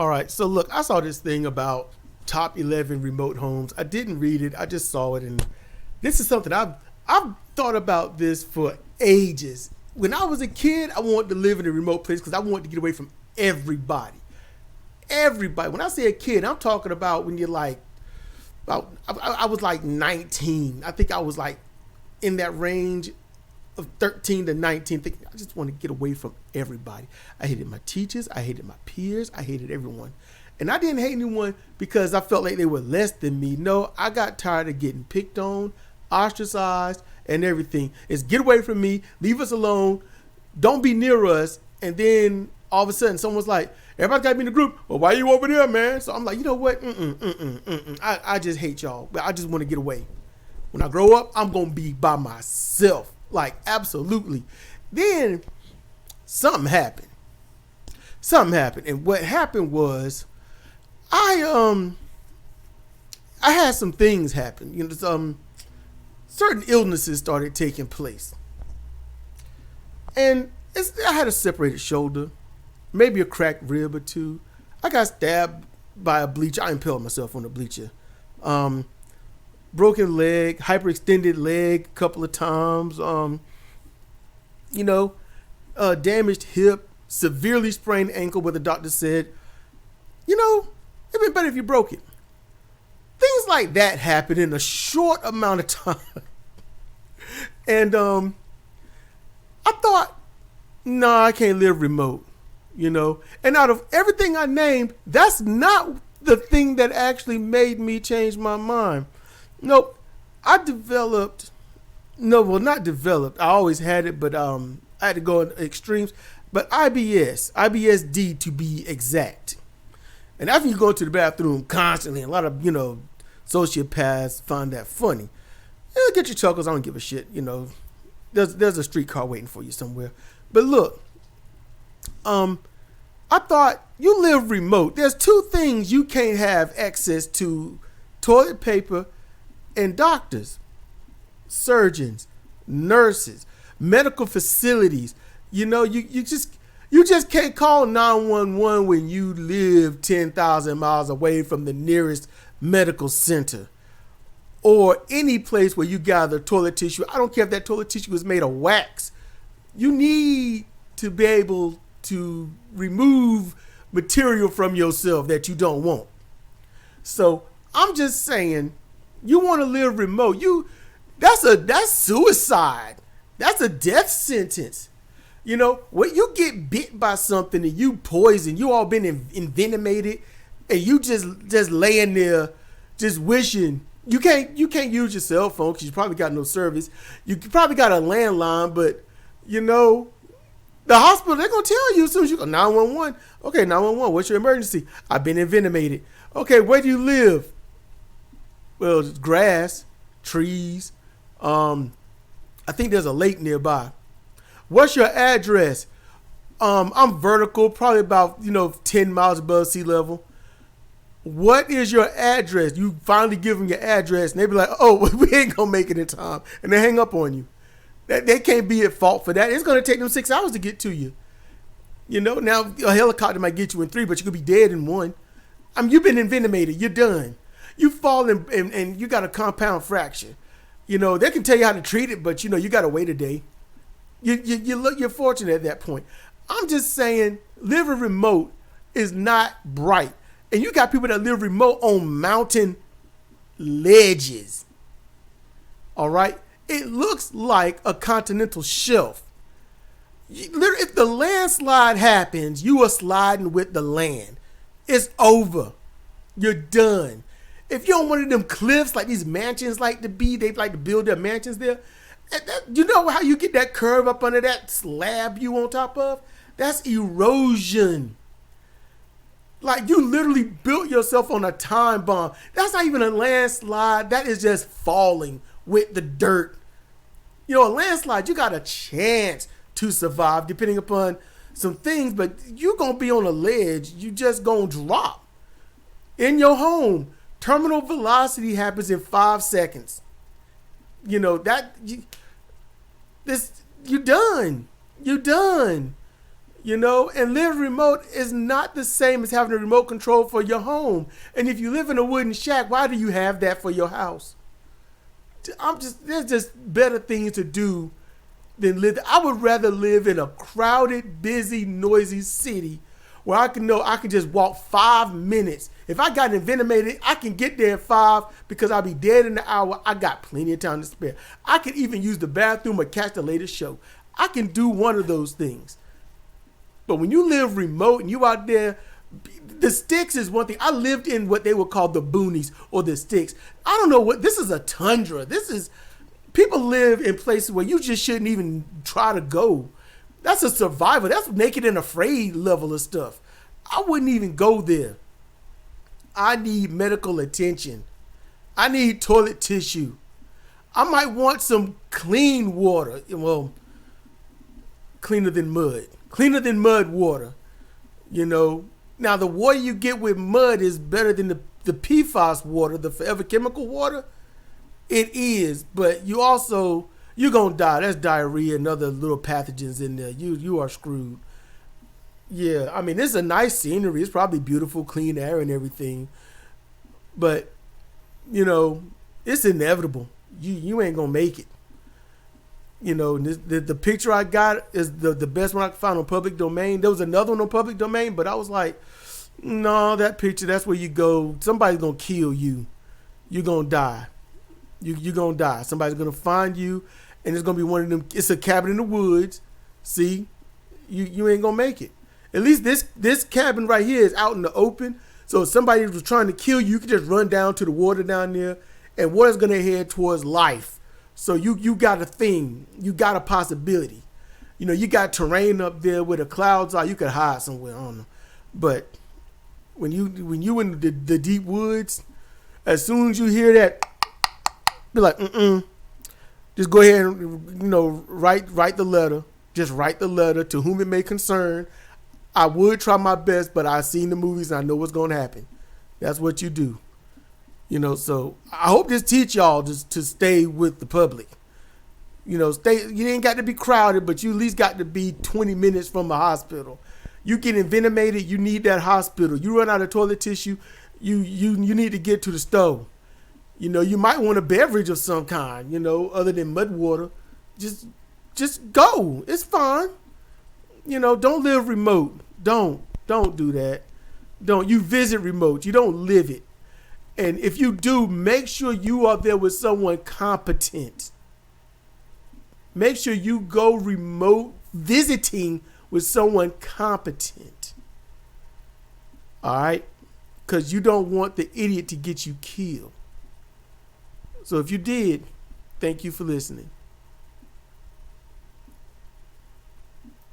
All right. So look, I saw this thing about top 11 remote homes. I didn't read it. I just saw it, and this is something I've thought about this for ages. When I was a kid, I wanted to live in a remote place because I wanted to get away from everybody. Everybody. When I say a kid, I'm talking about when you're like, about, I was like 19. I think I was like in that range of 13 to 19. Thinking, I just want to get away from everybody. I hated my teachers. I hated my peers. I hated everyone. And I didn't hate anyone because I felt like they were less than me. No, I got tired of getting picked on, ostracized, and everything. It's get away from me, leave us alone, don't be near us. And then all of a sudden someone's like, everybody's got to be in the group. Well, why are you over there, man? So I'm like, you know what? I just hate y'all. But I just want to get away. When I grow up, I'm going to be by myself. Like, absolutely. Then something happened. And what happened was I had some things happen. You know, certain illnesses started taking place. And I had a separated shoulder, maybe a cracked rib or two. I got stabbed by a bleacher. I impaled myself on a bleacher. Broken leg, hyperextended leg a couple of times. Damaged hip, severely sprained ankle where the doctor said, it'd be better if you broke it. Things like that happen in a short amount of time. And I thought, no, I can't live remote, And out of everything I named, that's not the thing that actually made me change my mind. Nope. Not developed. I always had it, but I had to go in extremes. But IBS-D to be exact. And after you go to the bathroom constantly, a lot of, sociopaths find that funny. Get your chuckles. I don't give a shit. There's a streetcar waiting for you somewhere. But look, I thought you live remote. There's two things you can't have access to: toilet paper and doctors, surgeons, nurses, medical facilities. You just can't call 911 when you live 10,000 miles away from the nearest medical center or any place where you gather toilet tissue. I don't care if that toilet tissue is made of wax. You need to be able to remove material from yourself that you don't want. So I'm just saying, you want to live remote. That's suicide. That's a death sentence. When you get bit by something and you poison, you all been envenomated, and you just laying there, just wishing you can't use your cell phone because you probably got no service. You probably got a landline, but the hospital, they're gonna tell you as soon as you go 911. Okay, 911. What's your emergency? I've been envenomated. Okay, where do you live? Well, it's grass, trees. I think there's a lake nearby. What's your address? I'm vertical, probably about 10 miles above sea level. What is your address? You finally give them your address, and they be like, "Oh, we ain't gonna make it in time," and they hang up on you. They can't be at fault for that. It's gonna take them 6 hours to get to you. Now a helicopter might get you in 3, but you could be dead in 1. You've been envenomated. You're done. You fall and you got a compound fracture. They can tell you how to treat it, but you got to wait a day. You're fortunate at that point. I'm just saying, living remote is not bright. And you got people that live remote on mountain ledges. All right? It looks like a continental shelf. If the landslide happens, you are sliding with the land. It's over. You're done. If you're on one of them cliffs like these mansions like to be, they like to build their mansions there. You know how you get that curve up under that slab you on top of? That's erosion. Like you literally built yourself on a time bomb. That's not even a landslide. That is just falling with the dirt. A landslide, you got a chance to survive depending upon some things, but you're going to be on a ledge. You just going to drop. In your home, terminal velocity happens in 5 seconds. You're done. You're done. You know, and live remote is not the same as having a remote control for your home. And if you live in a wooden shack, why do you have that for your house? There's just better things to do than live. I would rather live in a crowded, busy, noisy city where I can know I can just walk 5 minutes. If I got ventilated, I can get there at 5 because I'll be dead in an hour. I got plenty of time to spare. I can even use the bathroom or catch the latest show. I can do one of those things. But when you live remote and you out there, the sticks is one thing. I lived in what they would call the boonies or the sticks. I don't know what, this is a tundra. People live in places where you just shouldn't even try to go. That's a survival. That's naked and afraid level of stuff. I wouldn't even go there. I need medical attention. I need toilet tissue. I might want some clean water. Well, cleaner than mud. Cleaner than mud water. You know. Now, the water you get with mud is better than the PFAS water, the forever chemical water. It is, but you're going to die. That's diarrhea and other little pathogens in there. You are screwed. Yeah, I mean, it's a nice scenery. It's probably beautiful, clean air and everything. But, you know, it's inevitable. You ain't going to make it. You know, the picture I got is the best one I found on public domain. There was another one on public domain, but I was like, no, that picture, that's where you go. Somebody's going to kill you. You're going to die. You're going to die. Somebody's going to find you, and it's going to be one of them. It's a cabin in the woods. See? You ain't going to make it. At least this cabin right here is out in the open. So if somebody was trying to kill you, you can just run down to the water down there, and water's going to head towards life. So you got a thing. You got a possibility. You know, you got terrain up there where the clouds are. You could hide somewhere. I don't know. But when you in the deep woods, as soon as you hear that, be like, just go ahead and, you know, write the letter. Just write the letter to whom it may concern. I would try my best, but I've seen the movies and I know what's going to happen. That's what you do. You know, so I hope this teach y'all to stay with the public. You know, you ain't got to be crowded, but you at least got to be 20 minutes from a hospital. You get ventilated, you need that hospital. You run out of toilet tissue, you need to get to the stove. You know, you might want a beverage of some kind, you know, other than mud water. Just go. It's fine. You know, don't live remote. Don't do that. You visit remote. You don't live it. And if you do, make sure you are there with someone competent. Make sure you go remote visiting with someone competent. All right? Because you don't want the idiot to get you killed. So if you did, thank you for listening.